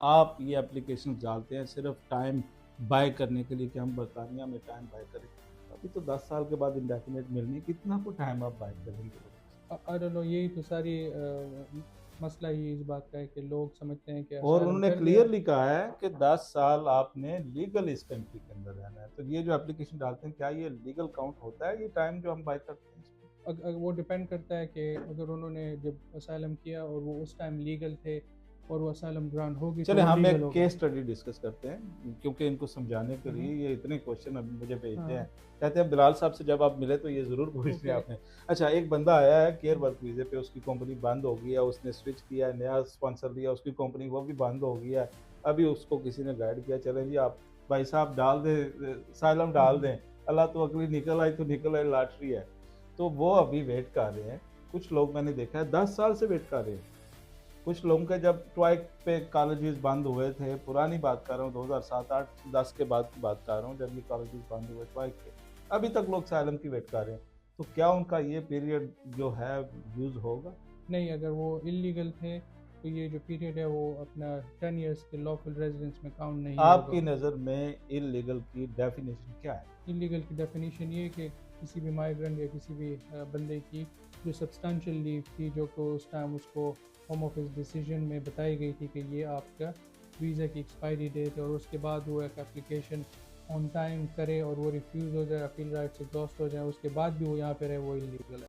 आप ये एप्लीकेशन डालते हैं सिर्फ टाइम बाय करने के लिए कि हम बरतानिया में टाइम बाय करें। अभी तो 10 साल के बाद इंडेफिनिट मिलनी, कितना को टाइम आप बाय करेंगे? आई डोंट नो, यही तो सारी मसला ही इस बात का है कि लोग समझते हैं कि और असाइलम उन्होंने चल गया। क्लियरली कहा है कि 10 साल आपने लीगल इस कंट्री के अंदर रहना है। तो ये जो एप्लीकेशन डालते हैं, क्या ये लीगल काउंट होता है, ये टाइम जो हम बाय करते हैं इसमें? वो डिपेंड करता है कि अगर उन्होंने जब असाइलम किया और वो उस टाइम लीगल थे और वो असाइलम ग्रांट होगी तो चले वो हम लीगल एक होगा। केस स्टडी डिस्कस करते हैं, क्योंकि इनको समझाने के हम्म। लिए ये इतने क्वेश्चन अभी मुझे भेजते हाँ। हैं। कहते हैं बिलाल साहब से जब आप मिले तो ये ज़रूर पूछ लिया ओके। आपने। अच्छा, एक बंदा आया है केयर वर्क वीज़े पे, उसकी कंपनी बंद हो गई है, उसने स्विच किया है, नया स्पॉन्सर लिया, उसकी कंपनी वो भी बंद हो गई है। अभी उसको किसी ने गाइड किया, चलें जी आप भाई साहब डाल दें, साइलम डाल दें, अल्लाह तो अगली निकल आई तो निकल आई, लॉटरी है। तो वो अभी वेट कर रहे हैं। कुछ लोग मैंने देखा है 10 साल से वेट कर रहे हैं। कुछ लोगों के जब ट्वाइक पे कॉलेजेस बंद हुए थे, पुरानी बात कर रहा हूँ, 2007 8 10 के बाद की बात कर रहा हूँ, जब ये कॉलेजेस बंद हुए ट्वाइक के, अभी तक लोग साइलम की वेट कर रहे हैं। तो क्या उनका ये पीरियड जो है यूज होगा? नहीं, अगर वो इलीगल थे तो ये जो पीरियड है वो अपना 10 ईयर्स के लॉफुल रेजिडेंस में काउंट नहीं आपकी होगा। नज़र में इलीगल की डेफिनेशन क्या है? इलीगल की डेफिनेशन ये है कि किसी भी माइग्रेंट या किसी भी बंदे की जो सब्सटेंशियल लीव थी, जो को उस टाइम उसको होम ऑफिस डिसीजन में बताई गई थी कि ये आपका वीज़ा की एक्सपायरी डेट है, और उसके बाद वो एक एप्लीकेशन ऑन टाइम करे और वो रिफ्यूज़ हो जाए, अपील राइट्स एग्जॉस्ट हो जाए, उसके बाद भी वो यहाँ पे रहे, वो इलीगल है।